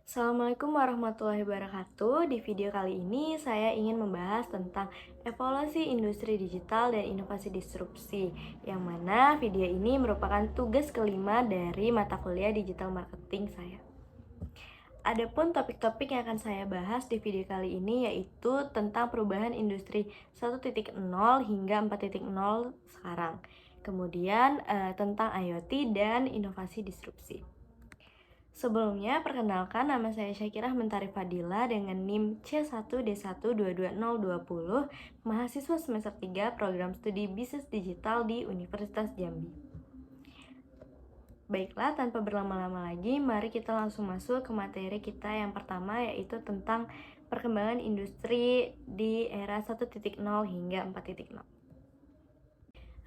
Assalamualaikum warahmatullahi wabarakatuh. Di video kali ini saya ingin membahas tentang evolusi industri digital dan inovasi disrupsi, yang mana video ini merupakan tugas kelima dari mata kuliah digital marketing saya. Adapun topik-topik yang akan saya bahas di video kali ini yaitu tentang perubahan industri 1.0 hingga 4.0 sekarang. Kemudian tentang IoT dan inovasi disrupsi. Sebelumnya, perkenalkan nama saya Syakirah Mentari Fadila dengan NIM C1D1220220, mahasiswa semester 3 program studi Bisnis Digital di Universitas Jambi. Baiklah, tanpa berlama-lama lagi, mari kita langsung masuk ke materi kita yang pertama, yaitu tentang perkembangan industri di era 1.0 hingga 4.0.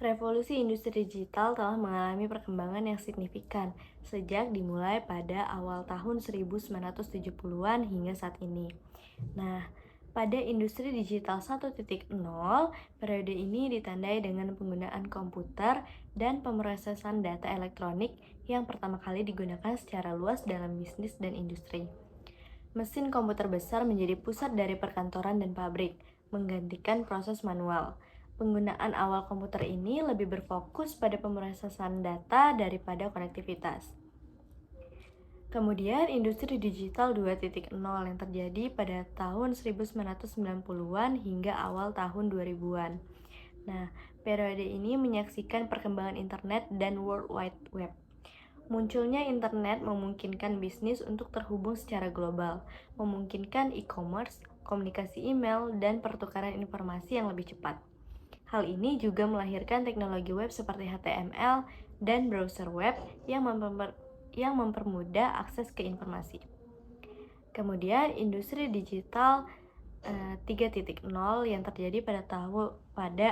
Revolusi industri digital telah mengalami perkembangan yang signifikan sejak dimulai pada awal tahun 1970-an hingga saat ini. Nah, pada industri digital 1.0, periode ini ditandai dengan penggunaan komputer dan pemrosesan data elektronik yang pertama kali digunakan secara luas dalam bisnis dan industri. Mesin komputer besar menjadi pusat dari perkantoran dan pabrik, menggantikan proses manual. Penggunaan awal komputer ini lebih berfokus pada pemrosesan data daripada konektivitas. Kemudian industri digital 2.0 yang terjadi pada tahun 1990-an hingga awal tahun 2000-an. Nah, periode ini menyaksikan perkembangan internet dan World Wide Web. Munculnya internet memungkinkan bisnis untuk terhubung secara global, memungkinkan e-commerce, komunikasi email, dan pertukaran informasi yang lebih cepat. Hal ini juga melahirkan teknologi web seperti HTML dan browser web yang mempermudah akses ke informasi. Kemudian industri digital 3.0 yang terjadi pada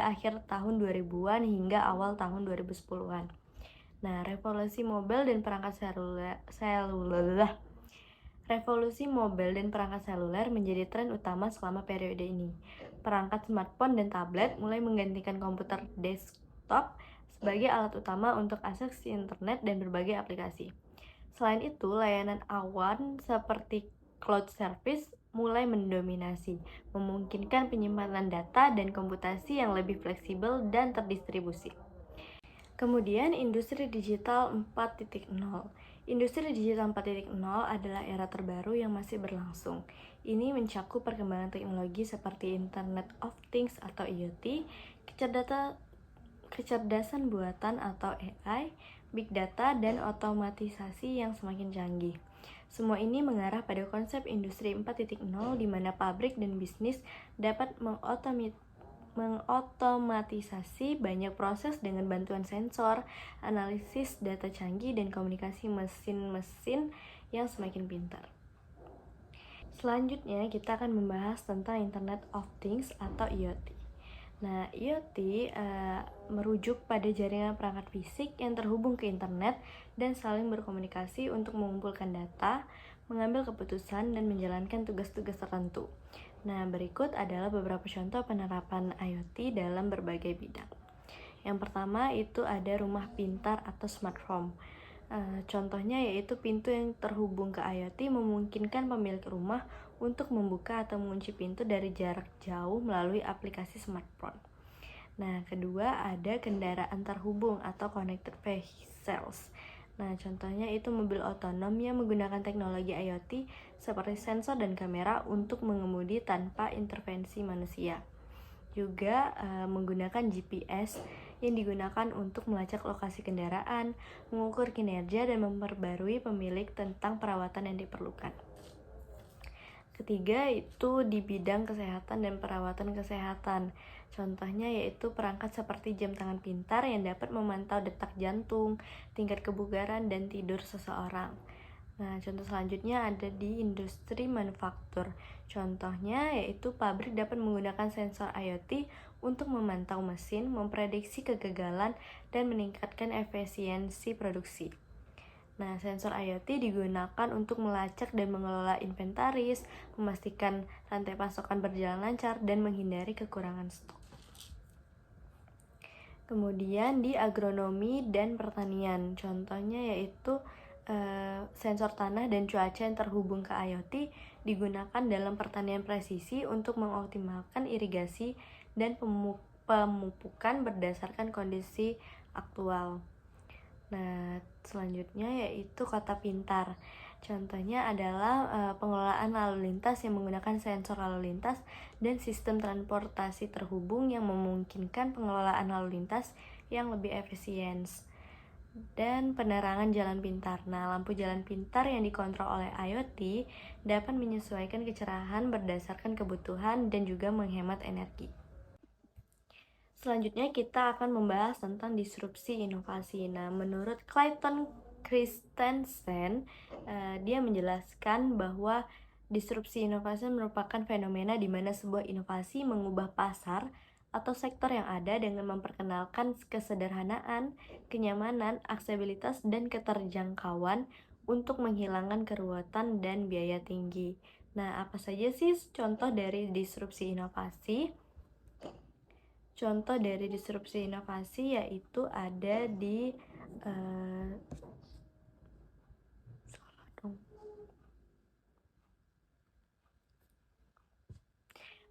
akhir tahun 2000-an hingga awal tahun 2010-an. Nah, revolusi mobile dan perangkat seluler menjadi tren utama selama periode ini. Perangkat smartphone dan tablet mulai menggantikan komputer desktop sebagai alat utama untuk akses internet dan berbagai aplikasi. Selain itu, layanan awan seperti cloud service mulai mendominasi, memungkinkan penyimpanan data dan komputasi yang lebih fleksibel dan terdistribusi. Kemudian industri digital 4.0. Industri digital 4.0 adalah era terbaru yang masih berlangsung. Ini mencakup perkembangan teknologi seperti Internet of Things atau IoT, kecerdasan buatan atau AI, big data, dan otomatisasi yang semakin canggih. Semua ini mengarah pada konsep industri 4.0 di mana pabrik dan bisnis dapat mengotomatisasi banyak proses dengan bantuan sensor, analisis data canggih, dan komunikasi mesin-mesin yang semakin pintar. Selanjutnya, kita akan membahas tentang Internet of Things atau IoT. Nah, IoT merujuk pada jaringan perangkat fisik yang terhubung ke internet dan saling berkomunikasi untuk mengumpulkan data, mengambil keputusan, dan menjalankan tugas-tugas tertentu. Nah, berikut adalah beberapa contoh penerapan IoT dalam berbagai bidang. Yang pertama itu ada rumah pintar atau smart home. Contohnya yaitu pintu yang terhubung ke IoT memungkinkan pemilik rumah untuk membuka atau mengunci pintu dari jarak jauh melalui aplikasi smartphone. Nah, kedua ada kendaraan terhubung atau connected vehicles. Nah, contohnya itu mobil otonom yang menggunakan teknologi IoT seperti sensor dan kamera untuk mengemudi tanpa intervensi manusia. Juga menggunakan GPS yang digunakan untuk melacak lokasi kendaraan, mengukur kinerja, dan memperbarui pemilik tentang perawatan yang diperlukan. Ketiga itu di bidang kesehatan dan perawatan kesehatan. Contohnya yaitu perangkat seperti jam tangan pintar yang dapat memantau detak jantung, tingkat kebugaran, dan tidur seseorang. Nah, contoh selanjutnya ada di industri manufaktur. Contohnya yaitu pabrik dapat menggunakan sensor IoT untuk memantau mesin, memprediksi kegagalan, dan meningkatkan efisiensi produksi. Nah, sensor IoT digunakan untuk melacak dan mengelola inventaris, memastikan rantai pasokan berjalan lancar, dan menghindari kekurangan stok. Kemudian di agronomi dan pertanian, contohnya yaitu sensor tanah dan cuaca yang terhubung ke IoT digunakan dalam pertanian presisi untuk mengoptimalkan irigasi dan pemupukan berdasarkan kondisi aktual. Nah, selanjutnya yaitu kota pintar. Contohnya adalah pengelolaan lalu lintas yang menggunakan sensor lalu lintas dan sistem transportasi terhubung yang memungkinkan pengelolaan lalu lintas yang lebih efisien. Dan penerangan jalan pintar. Nah, lampu jalan pintar yang dikontrol oleh IoT dapat menyesuaikan kecerahan berdasarkan kebutuhan dan juga menghemat energi. Selanjutnya kita akan membahas tentang disrupsi inovasi. Nah, menurut Clayton Christensen, dia menjelaskan bahwa disrupsi inovasi merupakan fenomena di mana sebuah inovasi mengubah pasar atau sektor yang ada dengan memperkenalkan kesederhanaan, kenyamanan, aksesibilitas, dan keterjangkauan untuk menghilangkan keruwetan dan biaya tinggi. Nah, apa saja sih contoh dari disrupsi inovasi? Contoh dari disrupsi inovasi yaitu ada di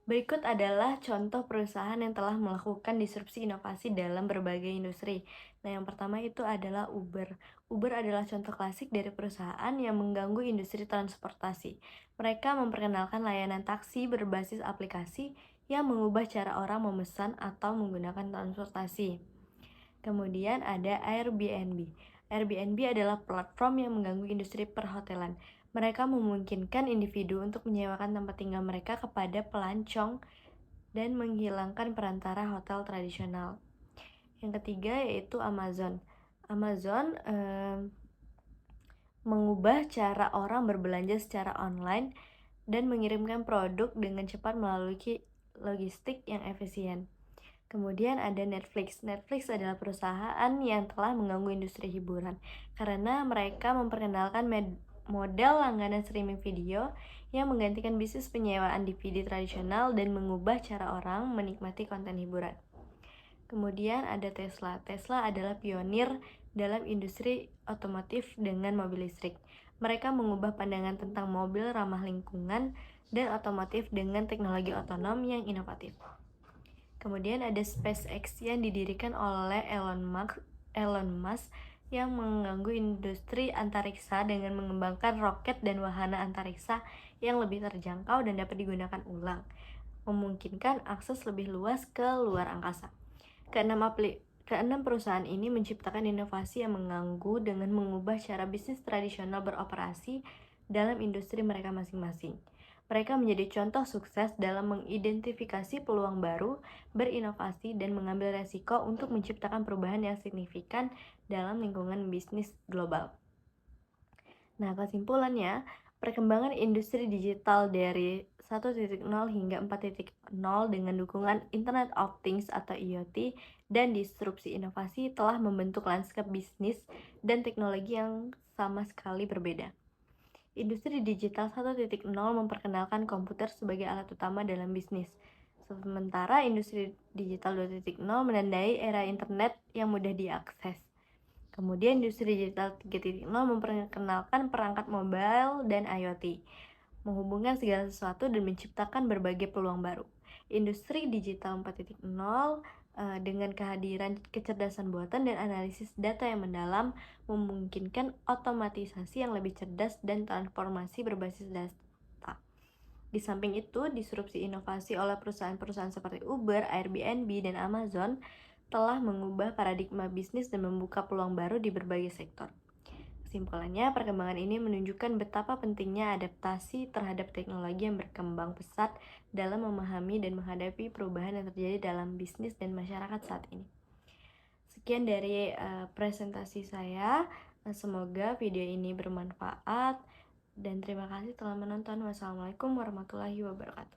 Berikut adalah contoh perusahaan yang telah melakukan disrupsi inovasi dalam berbagai industri. Nah, yang pertama itu adalah Uber. Uber adalah contoh klasik dari perusahaan yang mengganggu industri transportasi. Mereka memperkenalkan layanan taksi berbasis aplikasi yang mengubah cara orang memesan atau menggunakan transportasi. Kemudian ada Airbnb. Airbnb adalah platform yang mengganggu industri perhotelan. Mereka memungkinkan individu untuk menyewakan tempat tinggal mereka kepada pelancong dan menghilangkan perantara hotel tradisional. Yang ketiga yaitu Amazon. Amazon mengubah cara orang berbelanja secara online dan mengirimkan produk dengan cepat melalui logistik yang efisien. Kemudian ada Netflix. Netflix adalah perusahaan yang telah mengganggu industri hiburan karena mereka memperkenalkan model langganan streaming video yang menggantikan bisnis penyewaan DVD tradisional dan mengubah cara orang menikmati konten hiburan. Kemudian ada Tesla. Tesla adalah pionir dalam industri otomotif dengan mobil listrik. Mereka mengubah pandangan tentang mobil ramah lingkungan dan otomotif dengan teknologi otonom yang inovatif. Kemudian ada SpaceX yang didirikan oleh Elon Musk yang mengganggu industri antariksa dengan mengembangkan roket dan wahana antariksa yang lebih terjangkau dan dapat digunakan ulang, memungkinkan akses lebih luas ke luar angkasa. Keenam perusahaan ini menciptakan inovasi yang mengganggu dengan mengubah cara bisnis tradisional beroperasi dalam industri mereka masing-masing. Mereka menjadi contoh sukses dalam mengidentifikasi peluang baru, berinovasi, dan mengambil resiko untuk menciptakan perubahan yang signifikan dalam lingkungan bisnis global. Nah, kesimpulannya, perkembangan industri digital dari 1.0 hingga 4.0 dengan dukungan Internet of Things atau IoT dan disrupsi inovasi telah membentuk lanskap bisnis dan teknologi yang sama sekali berbeda. Industri digital 1.0 memperkenalkan komputer sebagai alat utama dalam bisnis. Sementara industri digital 2.0 menandai era internet yang mudah diakses. Kemudian industri digital 3.0 memperkenalkan perangkat mobile dan IoT, menghubungkan segala sesuatu dan menciptakan berbagai peluang baru. Industri digital 4.0 dengan kehadiran kecerdasan buatan dan analisis data yang mendalam memungkinkan otomatisasi yang lebih cerdas dan transformasi berbasis data. Di samping itu, disrupsi inovasi oleh perusahaan-perusahaan seperti Uber, Airbnb, dan Amazon telah mengubah paradigma bisnis dan membuka peluang baru di berbagai sektor. Kesimpulannya, perkembangan ini menunjukkan betapa pentingnya adaptasi terhadap teknologi yang berkembang pesat dalam memahami dan menghadapi perubahan yang terjadi dalam bisnis dan masyarakat saat ini. Sekian dari presentasi saya. Semoga video ini bermanfaat dan terima kasih telah menonton. Wassalamualaikum warahmatullahi wabarakatuh.